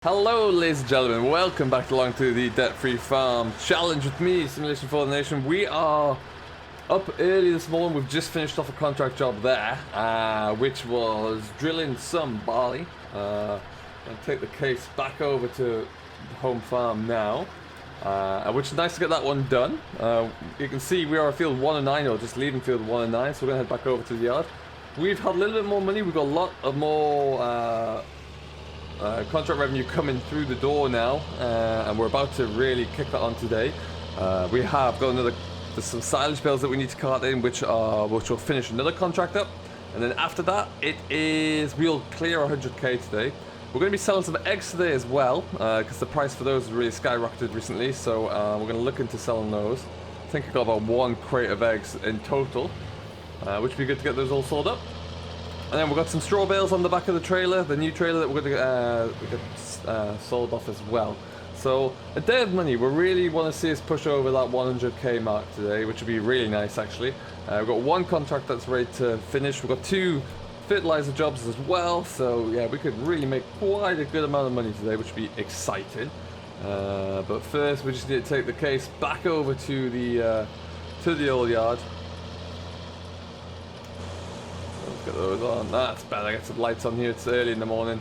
Hello ladies and gentlemen, welcome back along to the Debt-Free Farm Challenge with me, Simulation for the Nation. We are up early this morning. We've just finished off a contract job there, which was drilling some barley. I'll take the case back over to the home farm now, which is nice to get that one done. You can see we are at field 1 and 9, or just leaving field 1 and 9, so we're going to head back over to the yard. We've had a little bit more money, we've got a lot of more contract revenue coming through the door now, and we're about to really kick that on today. We have got there's some silage bales that we need to cart in, which will finish another contract up, and then after that we'll clear 100k today. We're going to be selling some eggs today as well, because the price for those has really skyrocketed recently, so we're going to look into selling those. I think I got about 1 crate of eggs in total, which would be good to get those all sold up. And then we've got some straw bales on the back of the trailer, the new trailer that we're going to get sold off as well. So, a day of money. We really want to see us push over that 100k mark today, which would be really nice actually. We've got 1 contract that's ready to finish. We've got 2 fertilizer jobs as well, so yeah, we could really make quite a good amount of money today, which would be exciting. But first, we just need to take the case back over to the old yard. Get those on. That's better. Get some lights on here. It's early in the morning.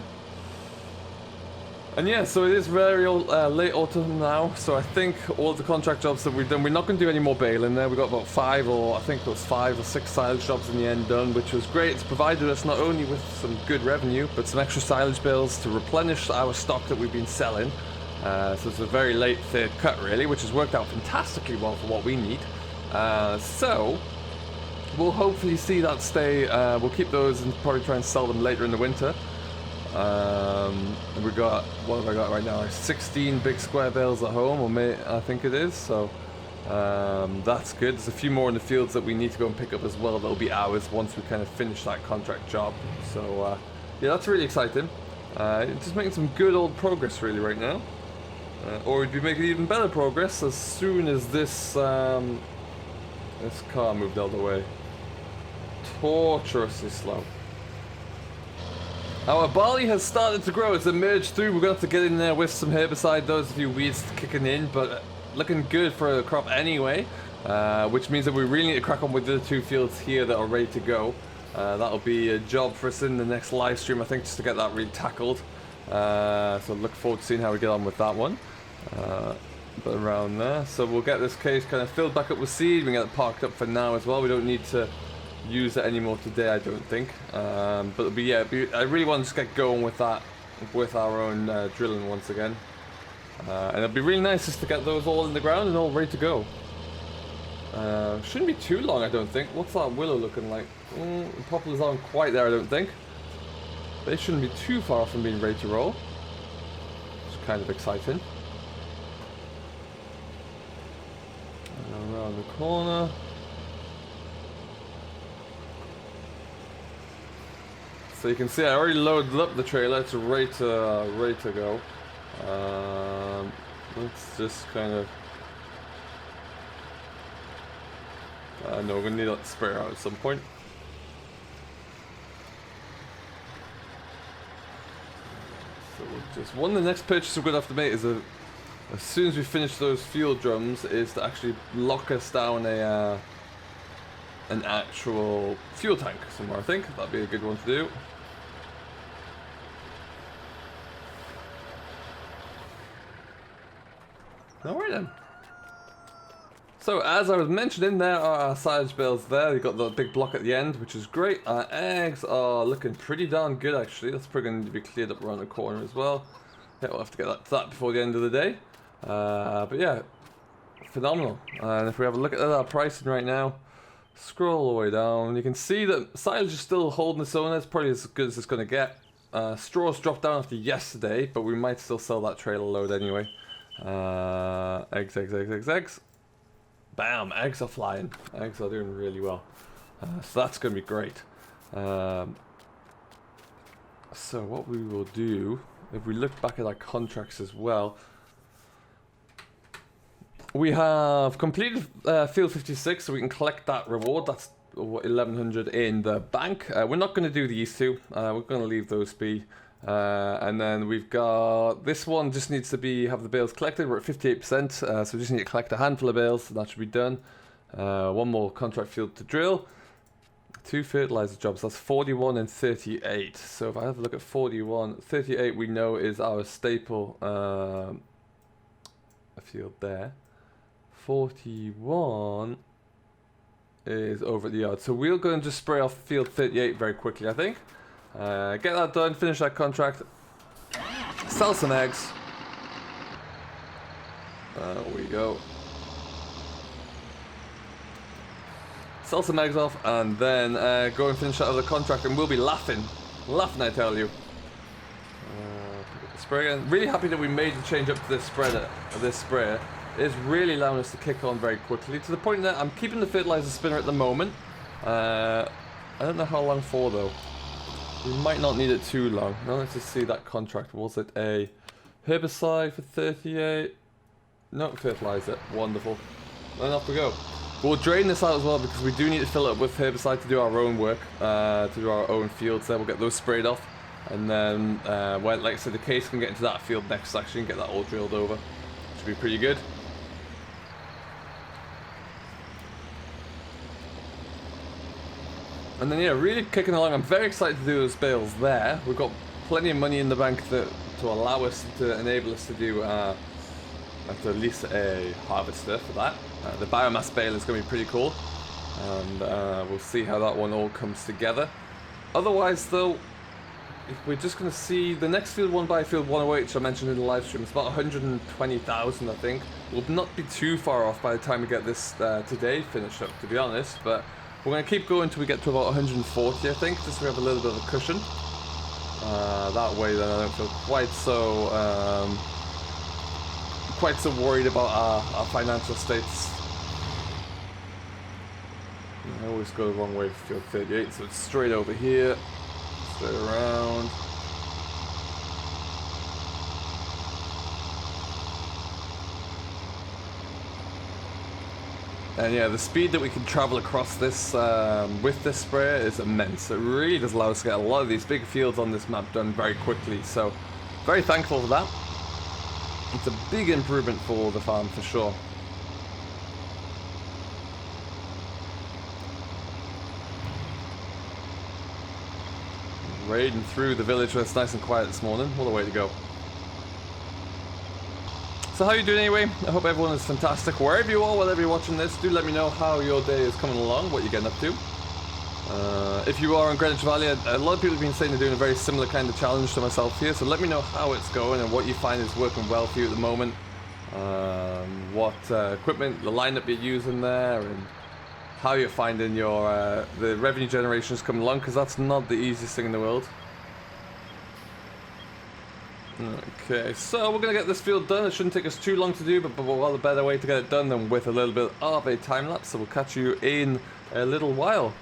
And yeah, so it is very late autumn now. So I think all the contract jobs that we've done, we're not going to do any more bale in there. We got about 5 or 6 silage jobs in the end done, which was great. It's provided us not only with some good revenue, but some extra silage bales to replenish our stock that we've been selling. So it's a very late third cut really, which has worked out fantastically well for what we need. So we'll hopefully see that stay. We'll keep those and probably try and sell them later in the winter. We got, what have I got right now? 16 big square bales at home, or I think it is. So that's good. There's a few more in the fields that we need to go and pick up as well. That'll be ours once we kind of finish that contract job. So yeah, that's really exciting. Just making some good old progress really right now. Or we'd be making even better progress as soon as this car moved out of the way. Torturously slow. Our barley has started to grow. It's emerged through. We're going to have to get in there with some herbicide. Those a few weeds kicking in, but looking good for a crop anyway. Which means that we really need to crack on with the 2 fields here that are ready to go. That'll be a job for us in the next live stream, I think, just to get that really tackled. So look forward to seeing how we get on with that one. But around there, so we'll get this case kind of filled back up with seed. We can get it parked up for now as well. We don't need to use it anymore today, I don't think. But I really want to just get going with that, with our own drilling once again. And it'll be really nice just to get those all in the ground and all ready to go. Shouldn't be too long, I don't think. What's that willow looking like? The poplars aren't quite there, I don't think. They shouldn't be too far from being ready to roll. It's kind of exciting. Around the corner. So you can see I already loaded up the trailer. It's ready to go. Let's just kind of. No, we're gonna need that sprayer out at some point. So we'll just one of the next purchases we're gonna have to make is as soon as we finish those fuel drums, is to actually lock us down an actual fuel tank somewhere. I think that'd be a good one to do. Alright then. So as I was mentioning, there are our silage bales there. You've got the big block at the end, which is great. Our eggs are looking pretty darn good actually. That's probably going to be cleared up around the corner as well. Yeah, we'll have to get that before the end of the day. But yeah, phenomenal. And if we have a look at our pricing right now, scroll all the way down, you can see that silage is still holding its own. That's probably as good as it's going to get. Straws dropped down after yesterday, but we might still sell that trailer load anyway. Eggs. Bam, eggs are flying. Eggs are doing really well. So that's going to be great. So what we will do, if we look back at our contracts as well, we have completed field 56, so we can collect that reward. That's 1100 in the bank. We're not going to do these 2. We're going to leave those be. And then we've got this one just needs to have the bales collected. We're at 58%, so we just need to collect a handful of bales, and that should be done. One more contract field to drill. 2 fertilizer jobs, that's 41 and 38. So if I have a look at 41, 38 we know is our staple field there. 41 is over at the yard. So we'll go and just spray off field 38 very quickly, I think. Get that done, finish that contract, sell some eggs. There we go. Sell some eggs off, and then go and finish that other contract, and we'll be laughing, I tell you. Spray again. Really happy that we made the change up to this sprayer. It is really allowing us to kick on very quickly, to the point that I'm keeping the fertilizer spinner at the moment. I don't know how long for though. We might not need it too long. Now let's just see that contract. Was it a herbicide for 38? No, fertilizer. Wonderful. Then off we go. We'll drain this out as well because we do need to fill it up with herbicide to do our own work, to do our own fields there. We'll get those sprayed off. And then, like I said, the case can get into that field next section and get that all drilled over. Should be pretty good. And then, yeah, really kicking along. I'm very excited to do those bales there. We've got plenty of money in the bank to allow us, to enable us to do, to lease a harvester for that. The biomass bale is going to be pretty cool. And we'll see how that one all comes together. Otherwise, though, if we're just going to see the next field one by field 108, which I mentioned in the live stream, it's about 120,000, I think. We'll not be too far off by the time we get this today finished up, to be honest. But we're going to keep going until we get to about 140, I think, just so we have a little bit of a cushion. That way, then I don't feel quite so worried about our financial states. I always go the wrong way for field 38, so it's straight over here, straight around. And yeah, the speed that we can travel across this with this sprayer is immense. It really does allow us to get a lot of these big fields on this map done very quickly, so very thankful for that. It's a big improvement for the farm for sure. Raiding through the village where it's nice and quiet this morning. What a way to go. So how are you doing anyway? I hope everyone is fantastic. Wherever you are, whatever you're watching this, do let me know how your day is coming along, what you're getting up to. If you are in Greenwich Valley, a lot of people have been saying they're doing a very similar kind of challenge to myself here, so let me know how it's going and what you find is working well for you at the moment. What equipment, the lineup you're using there, and how you're finding your the revenue generation is coming along, because that's not the easiest thing in the world. Okay, so we're going to get this field done. It shouldn't take us too long to do, but what a better way to get it done than with a little bit of a time lapse. So we'll catch you in a little while.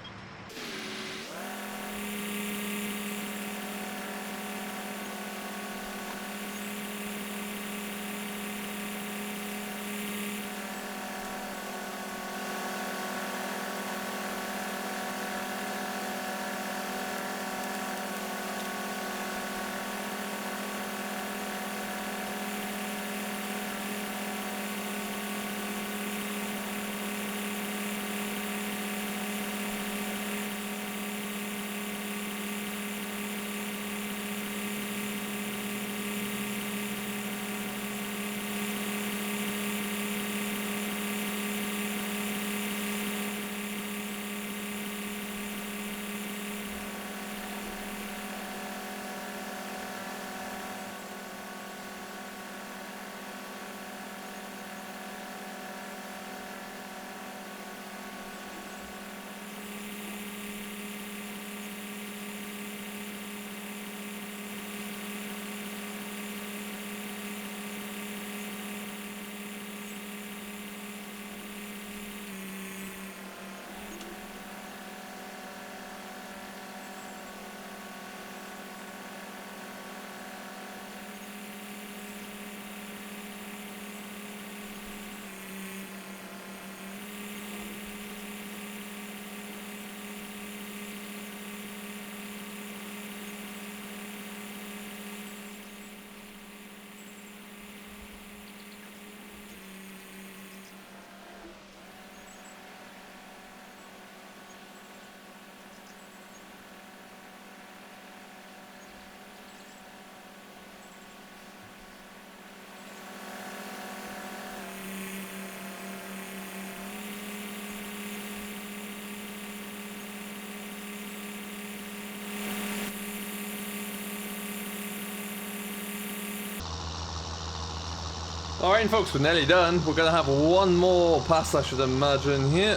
Alright folks, we're nearly done. We're going to have one more pass, I should imagine, here,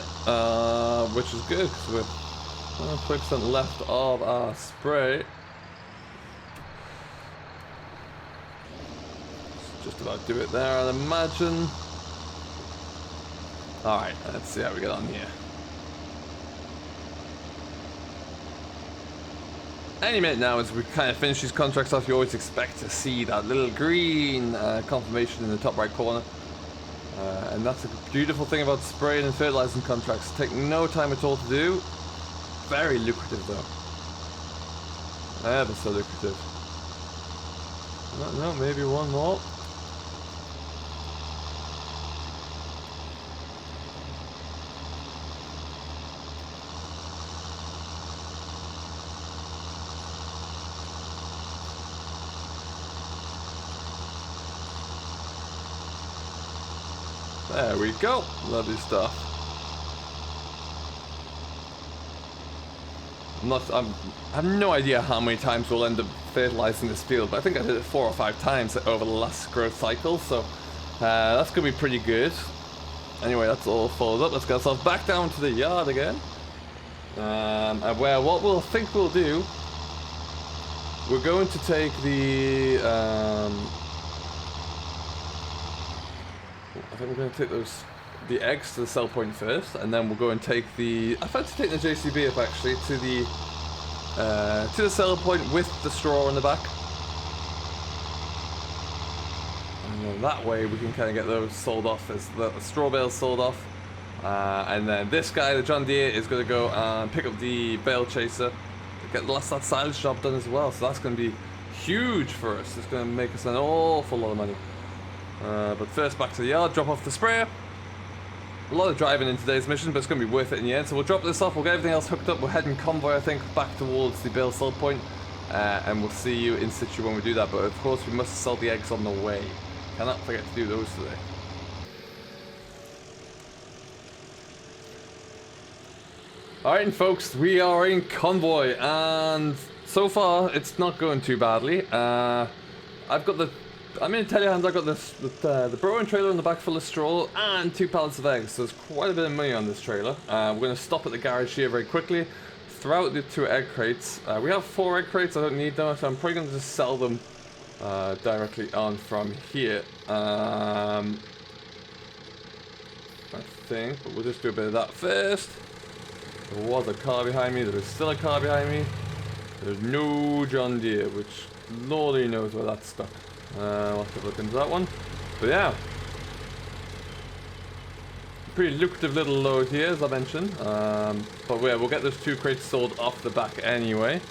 which is good because we're 20% left of our spray. Just about do it there, I'd imagine. Alright, let's see how we get on here. Any minute now, as we kind of finish these contracts off, you always expect to see that little green confirmation in the top right corner. And that's a beautiful thing about spraying and fertilizing contracts. Take no time at all to do. Very lucrative though. Ever so lucrative. No, maybe one more. There we go. Lovely stuff. I have no idea how many times we'll end up fertilizing this field, but I think I did it 4 or 5 times over the last growth cycle, so that's going to be pretty good. Anyway, that's all followed up. Let's get ourselves back down to the yard again. And where what we'll do, we're going to take the I think we're going to take the eggs to the sell point first, and then we'll go and take the. I fancy taking the JCB up actually to the sell point with the straw on the back, and then that way we can kind of get those sold off as the straw bales sold off, and then this guy, the John Deere, is going to go and pick up the bale chaser, to get the last that silage job done as well. So that's going to be huge for us. It's going to make us an awful lot of money. But first back to the yard, drop off the sprayer. A lot of driving in today's mission, but it's going to be worth it in the end. So we'll drop this off, we'll get everything else hooked up, we're heading convoy I think back towards the Bale sell point, and we'll see you in situ when we do that. But of course we must sell the eggs on the way. Cannot forget to do those today. Alright and folks, we are in convoy, and so far it's not going too badly. I'm in telehands. I've got the Broen trailer in the back full of straw and 2 pallets of eggs, so there's quite a bit of money on this trailer. We're going to stop at the garage here very quickly, throw out the 2 egg crates. We have 4 egg crates, I don't need them, so I'm probably going to just sell them directly on from here. I think, but we'll just do a bit of that first. There was a car behind me, there is still a car behind me. There's no John Deere, which Lordy knows where that's stuck. We'll have to look into that one. But yeah, pretty lucrative little load here, as I mentioned. But yeah, we'll get those 2 crates sold off the back anyway.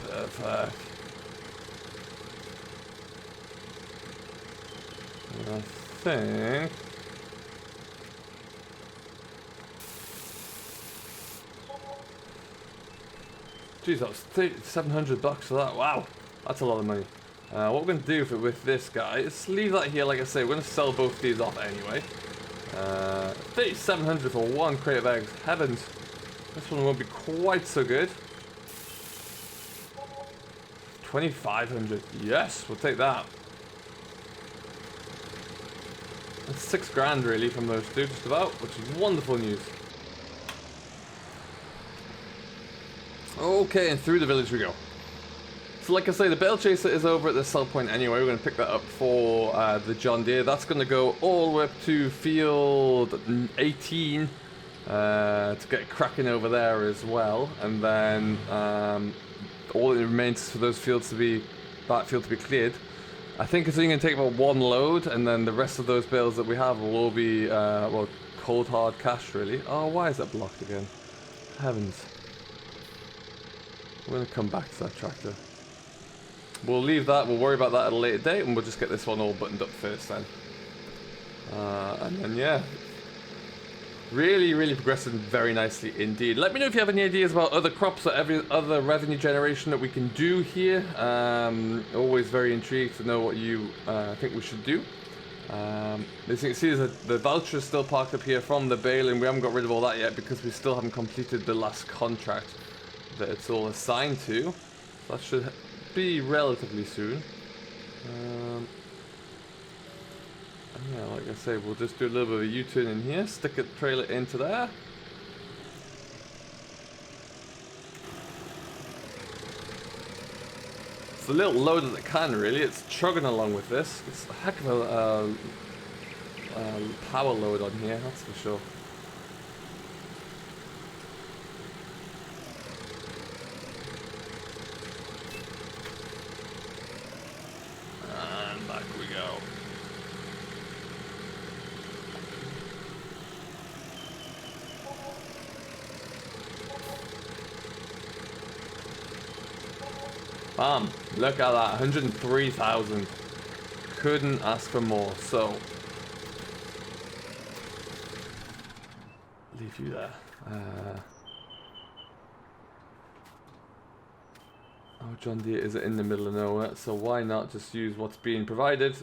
Perfect. I think. Jeez, that was $700 for that. Wow, that's a lot of money. What we're going to do with this guy is leave that here. Like I say, we're going to sell both these off anyway. $3,700 for 1 crate of eggs. Heavens, this one won't be quite so good. $2,500. Yes, we'll take that. That's 6 grand really from those 2, just about, which is wonderful news. Okay, and through the village we go. So like I say, the bale chaser is over at the sell point anyway. We're going to pick that up for the John Deere. That's going to go all the way up to field 18 to get cracking over there as well. And then all that remains is for those fields to be, that field to be cleared. I think it's only going to take about 1 load, and then the rest of those bales that we have will all be, well, cold hard cash really. Oh, why is that blocked again? Heavens. We're going to come back to that tractor. We'll leave that, we'll worry about that at a later date, and we'll just get this one all buttoned up first then. And then yeah, Really, really progressing very nicely indeed. Let me know if you have any ideas about other crops or every other revenue generation that we can do here. Always very intrigued to know what you think we should do. As you can see, the voucher is still parked up here from the Bale, and we haven't got rid of all that yet because we still haven't completed the last contract that it's all assigned to. That should be relatively soon. Yeah, like I say, we'll just do a little bit of a U-turn in here, stick a trailer into there. It's a little load as it can, really. It's chugging along with this. It's a heck of a power load on here, that's for sure. And back we go. Bam, look at that, 103,000. Couldn't ask for more, so leave you there. Oh, John Deere is in the middle of nowhere, so why not just use what's being provided?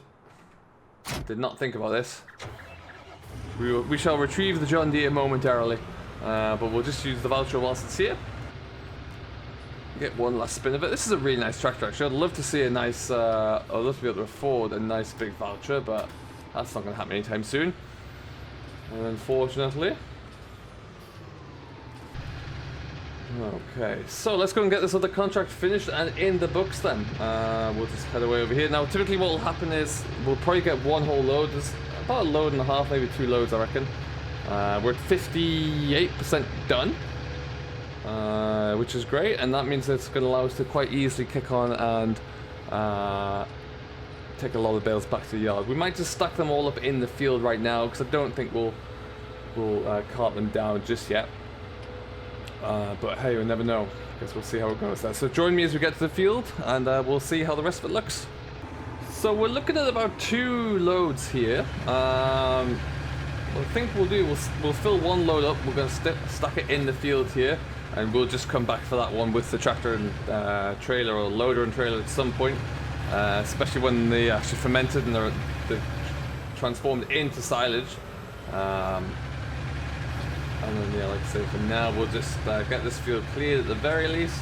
Did not think about this. We shall retrieve the John Deere momentarily, but we'll just use the voucher whilst it's here. Get one last spin of it. This is a really nice tractor, actually. I'd love to see a nice, I'd love to be able to afford a nice big voucher, but that's not going to happen anytime soon, unfortunately. Okay, so let's go and get this other contract finished and in the books then. We'll just head away over here. Now, typically what will happen is we'll probably get one whole load. There's about a load and a half, maybe 2 loads, I reckon. We're at 58% done. Which is great, and that means it's going to allow us to quite easily kick on and take a lot of bales back to the yard. We might just stack them all up in the field right now because I don't think we'll cart them down just yet. But hey, we'll never know. Guess we'll see how it goes there. So join me as we get to the field, and we'll see how the rest of it looks. So we're looking at about 2 loads here. What I think we'll do, we'll fill one load up. We're going to stack it in the field here, and we'll just come back for that one with the tractor and trailer, or loader and trailer at some point, especially when they actually fermented and they're transformed into silage. And then, yeah, like I say, for now we'll just get this field cleared at the very least.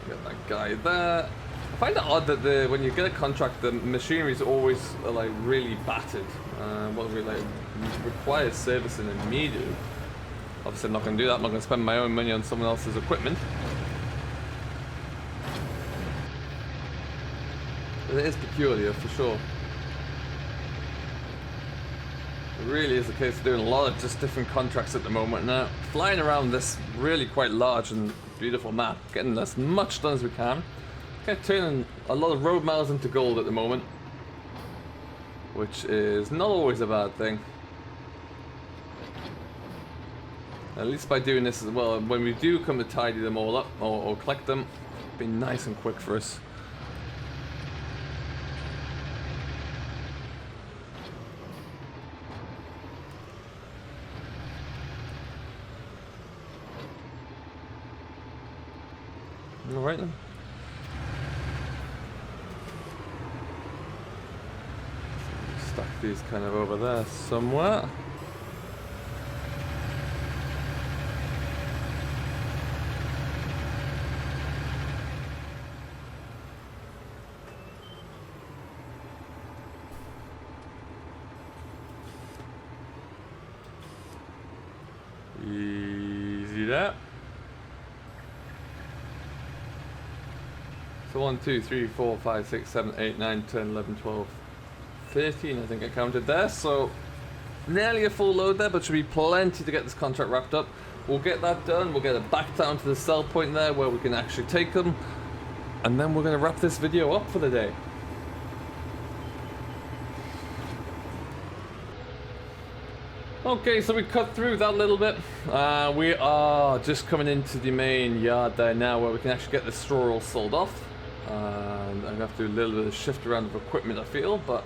Get that guy there. I find it odd that when you get a contract, the machinery is always like really battered. What we like requires servicing immediately. Obviously, I'm not going to do that. I'm not going to spend my own money on someone else's equipment. But it is peculiar for sure. It really is the case of doing a lot of just different contracts at the moment. Now, flying around this really quite large and beautiful map, getting as much done as we can. Okay, turning a lot of road miles into gold at the moment, which is not always a bad thing. At least by doing this as well, when we do come to tidy them all up or collect them, it'll be nice and quick for us. All right then. Stack these kind of over there somewhere. Easy there. So 1, 2, 3, 4, 5, 6, 7, 8, 9, 10, 11, 12, 13, I think I counted there. So nearly a full load there, but should be plenty to get this contract wrapped up. We'll get that done. We'll get it back down to the sell point there where we can actually take them. And then we're going to wrap this video up for the day. Okay, so we cut through that little bit. We are just coming into the main yard there now where we can actually get the straw all sold off. And I'm going to have to do a little bit of shift around of equipment, I feel, but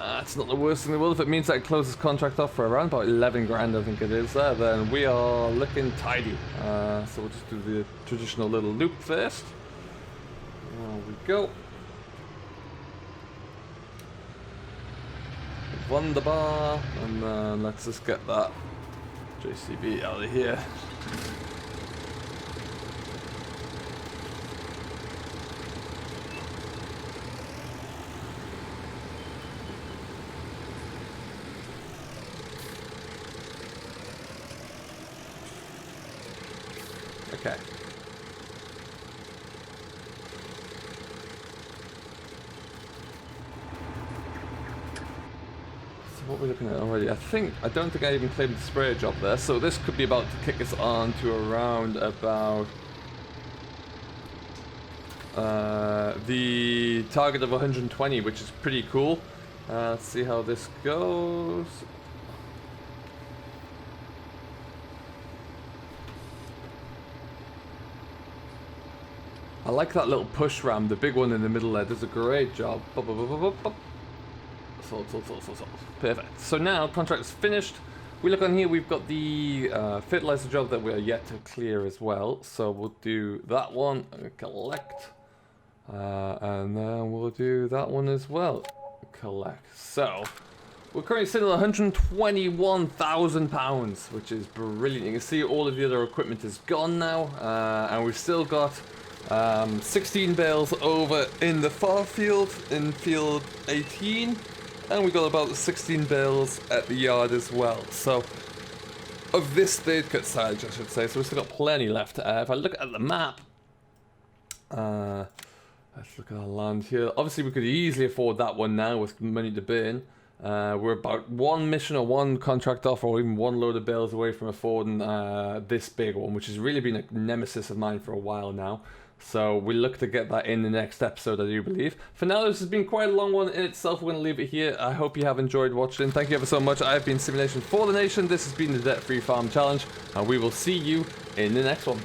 It's not the worst thing in the world. If it means I close this contract off for around about 11 grand, I think it is there, then we are looking tidy. So we'll just do the traditional little loop first. There we go. Wunderbar. And then let's just get that JCB out of here. Okay. So what we're looking at already, I don't think I even claimed the sprayer job there, so this could be about to kick us on to around about the target of 120, which is pretty cool. Let's see how this goes. I like that little push ram, the big one in the middle there does a great job. Salt. Perfect. So now, contract's finished. We look on here, we've got the fertilizer job that we are yet to clear as well. So we'll do that one, and collect. And then we'll do that one as well, collect. So, we're currently sitting at £121,000, which is brilliant. You can see all of the other equipment is gone now, and we've still got 16 bales over in the far field, in field 18, and we got about 16 bales at the yard as well. So, of this third cut side, I should say, so we've still got plenty left. If I look at the map, let's look at our land here. Obviously, we could easily afford that one now with money to burn. We're about one mission or one contract off, or even one load of bales away from affording this big one, which has really been a nemesis of mine for a while now. So we look to get that in the next episode, I do believe. For now, this has been quite a long one in itself. We're going to leave it here. I hope you have enjoyed watching. Thank you ever so much. I have been Simulation for the Nation. This has been the Debt Free Farm Challenge, and we will see you in the next one.